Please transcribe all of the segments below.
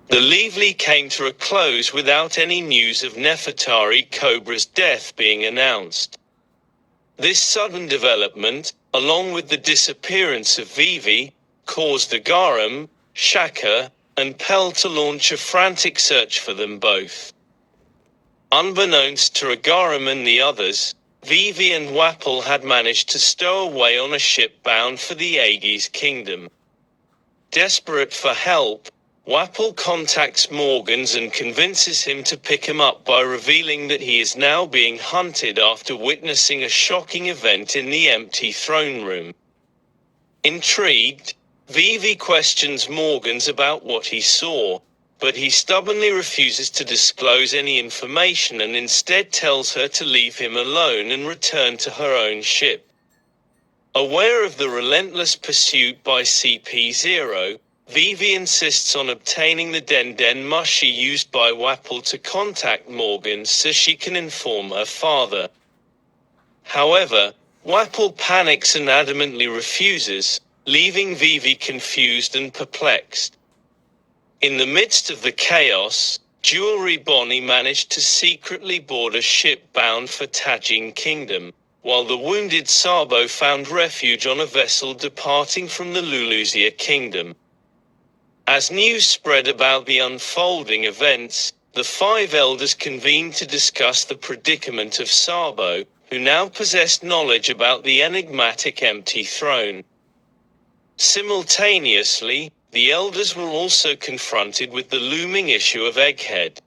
The Lively came to a close without any news of Nefertari Cobra's death being announced. This sudden development, along with the disappearance of Vivi, caused Agaram, Shaka, and Pel to launch a frantic search for them both. Unbeknownst to Agaram and the others, Vivi and Wapol had managed to stow away on a ship bound for the Aegis kingdom. Desperate for help, Wapol contacts Morgans and convinces him to pick him up by revealing that he is now being hunted after witnessing a shocking event in the empty throne room. Intrigued, Vivi questions Morgans about what he saw, but he stubbornly refuses to disclose any information and instead tells her to leave him alone and return to her own ship. Aware of the relentless pursuit by CP0, Vivi insists on obtaining the Den Mushi used by Wapol to contact Morgans so she can inform her father. However, Wapol panics and adamantly refuses, leaving Vivi confused and perplexed. In the midst of the chaos, Jewelry Bonnie managed to secretly board a ship bound for Tajin Kingdom, while the wounded Sabo found refuge on a vessel departing from the Luluzia Kingdom. As news spread about the unfolding events, the five elders convened to discuss the predicament of Sabo, who now possessed knowledge about the enigmatic empty throne. Simultaneously, the elders were also confronted with the looming issue of Egghead.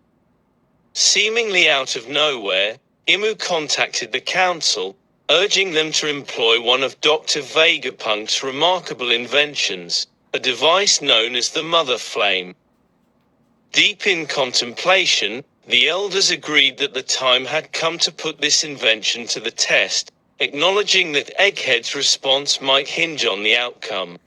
Seemingly out of nowhere, Imu contacted the council, urging them to employ one of Dr. Vegapunk's remarkable inventions, a device known as the Mother Flame. Deep in contemplation, the elders agreed that the time had come to put this invention to the test, acknowledging that Egghead's response might hinge on the outcome.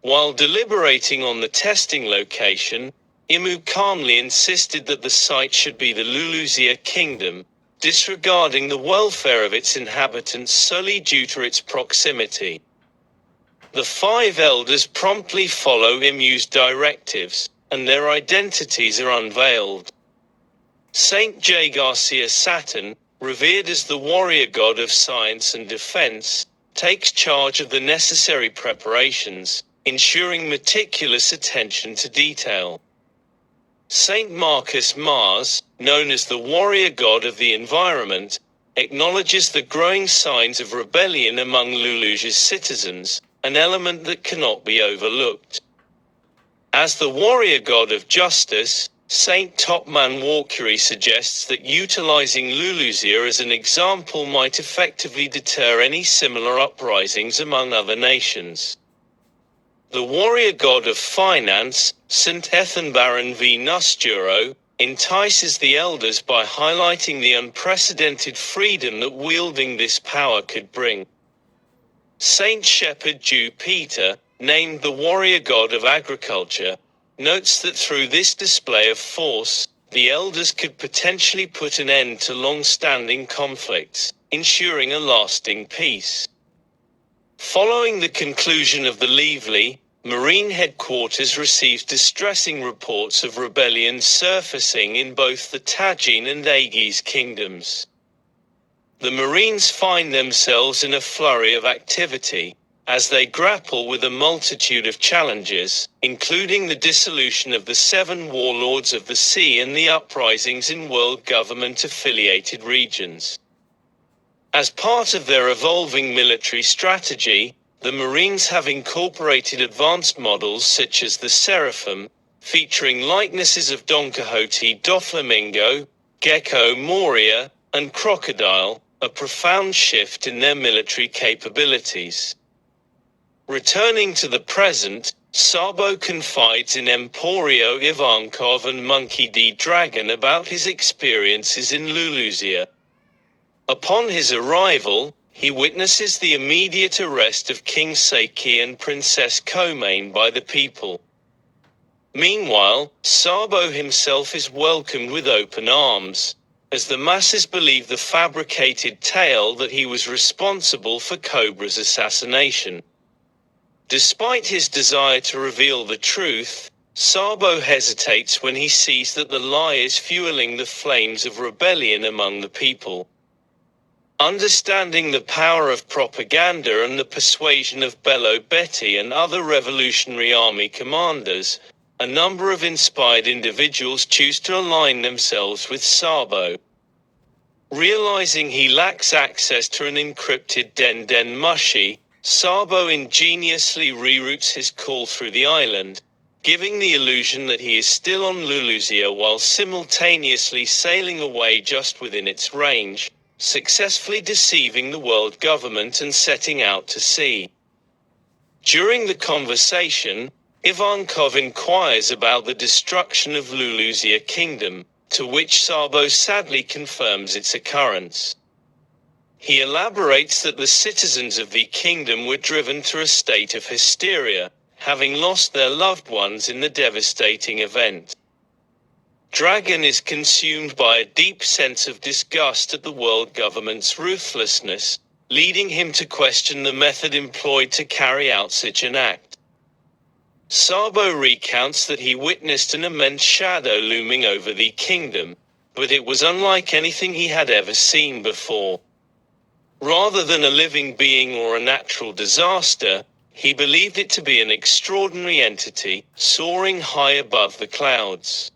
While deliberating on the testing location, Imu calmly insisted that the site should be the Luluzia Kingdom, disregarding the welfare of its inhabitants solely due to its proximity. The five elders promptly follow Imu's directives, and their identities are unveiled. Saint J. Garcia Saturn, revered as the warrior god of science and defense, takes charge of the necessary preparations, ensuring meticulous attention to detail. Saint Marcus Mars, known as the warrior god of the environment, acknowledges the growing signs of rebellion among Luluzia's citizens, an element that cannot be overlooked. As the warrior god of justice, Saint Topman Walkuri suggests that utilizing Luluzia as an example might effectively deter any similar uprisings among other nations. The warrior god of finance, St. Ethanbaron V. Nusturo, entices the elders by highlighting the unprecedented freedom that wielding this power could bring. Saint Shepherd Jew Peter, named the warrior god of agriculture, notes that through this display of force, the elders could potentially put an end to long-standing conflicts, ensuring a lasting peace. Following the conclusion of the Lively, Marine headquarters received distressing reports of rebellion surfacing in both the Tajin and Aegis kingdoms. The Marines find themselves in a flurry of activity, as they grapple with a multitude of challenges, including the dissolution of the 7 warlords of the sea and the uprisings in world government-affiliated regions. As part of their evolving military strategy, the Marines have incorporated advanced models such as the Seraphim, featuring likenesses of Don Quixote Doflamingo, Gecko Moria, and Crocodile, a profound shift in their military capabilities. Returning to the present, Sabo confides in Emporio Ivankov and Monkey D. Dragon about his experiences in Luluzia. Upon his arrival, he witnesses the immediate arrest of King Seiki and Princess Komain by the people. Meanwhile, Sabo himself is welcomed with open arms, as the masses believe the fabricated tale that he was responsible for Cobra's assassination. Despite his desire to reveal the truth, Sabo hesitates when he sees that the lie is fueling the flames of rebellion among the people. Understanding the power of propaganda and the persuasion of Bello Betty and other Revolutionary Army commanders, a number of inspired individuals choose to align themselves with Sabo. Realizing he lacks access to an encrypted Den Mushi, Sabo ingeniously reroutes his call through the island, giving the illusion that he is still on Luluzia while simultaneously sailing away just within its range, successfully deceiving the world government and setting out to sea. During the conversation, Ivankov inquires about the destruction of Luluzia Kingdom, to which Sabo sadly confirms its occurrence. He elaborates that the citizens of the kingdom were driven to a state of hysteria, having lost their loved ones in the devastating event. Dragon is consumed by a deep sense of disgust at the world government's ruthlessness, leading him to question the method employed to carry out such an act. Sabo recounts that he witnessed an immense shadow looming over the kingdom, but it was unlike anything he had ever seen before. Rather than a living being or a natural disaster, he believed it to be an extraordinary entity, soaring high above the clouds.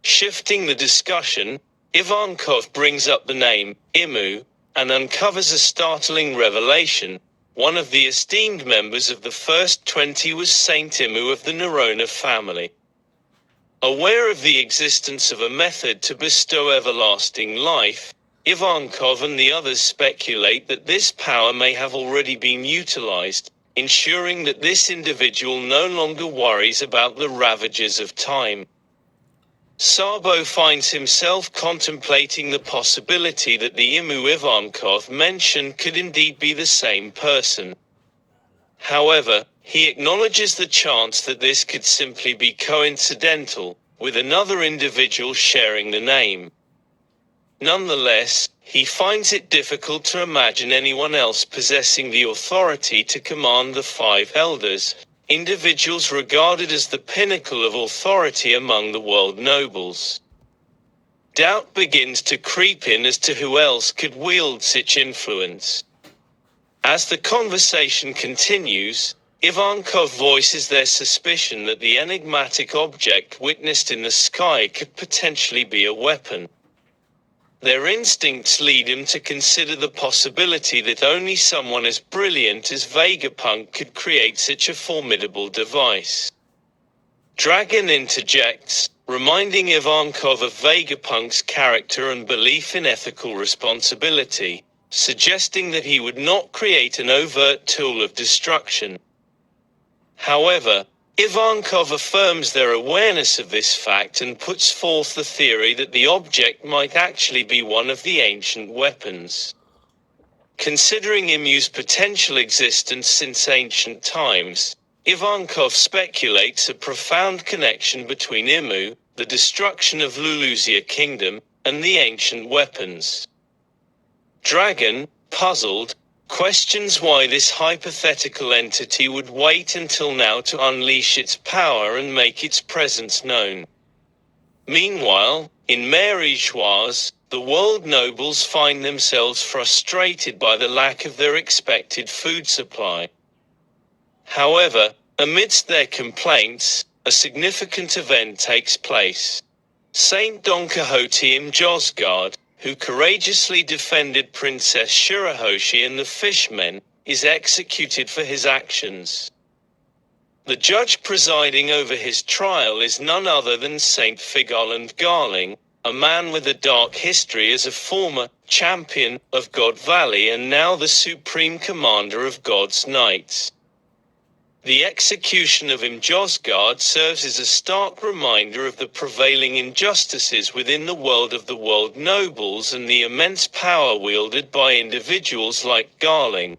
Shifting the discussion, Ivankov brings up the name, Imu, and uncovers a startling revelation. One of the esteemed members of the first 20 was Saint Imu of the Nerona family. Aware of the existence of a method to bestow everlasting life, Ivankov and the others speculate that this power may have already been utilized, ensuring that this individual no longer worries about the ravages of time. Sabo finds himself contemplating the possibility that the Imu Ivankov mentioned could indeed be the same person. However, he acknowledges the chance that this could simply be coincidental, with another individual sharing the name. Nonetheless, he finds it difficult to imagine anyone else possessing the authority to command the five elders, individuals regarded as the pinnacle of authority among the world nobles. Doubt begins to creep in as to who else could wield such influence. As the conversation continues, Ivankov voices their suspicion that the enigmatic object witnessed in the sky could potentially be a weapon. Their instincts lead him to consider the possibility that only someone as brilliant as Vegapunk could create such a formidable device. Dragon interjects, reminding Ivankov of Vegapunk's character and belief in ethical responsibility, suggesting that he would not create an overt tool of destruction. However, Ivankov affirms their awareness of this fact and puts forth the theory that the object might actually be one of the ancient weapons. Considering Imu's potential existence since ancient times, Ivankov speculates a profound connection between Imu, the destruction of Luluzia Kingdom, and the ancient weapons. Dragon, puzzled, questions why this hypothetical entity would wait until now to unleash its power and make its presence known. Meanwhile, in Marie-Joise, the world nobles find themselves frustrated by the lack of their expected food supply. However, amidst their complaints, a significant event takes place. Saint Don Quixote Imjosgard, who courageously defended Princess Shirahoshi and the fishmen, is executed for his actions. The judge presiding over his trial is none other than Saint Figolland Garling, a man with a dark history as a former champion of God Valley and now the supreme commander of God's Knights. The execution of Imjosgard serves as a stark reminder of the prevailing injustices within the world of the world nobles and the immense power wielded by individuals like Garling,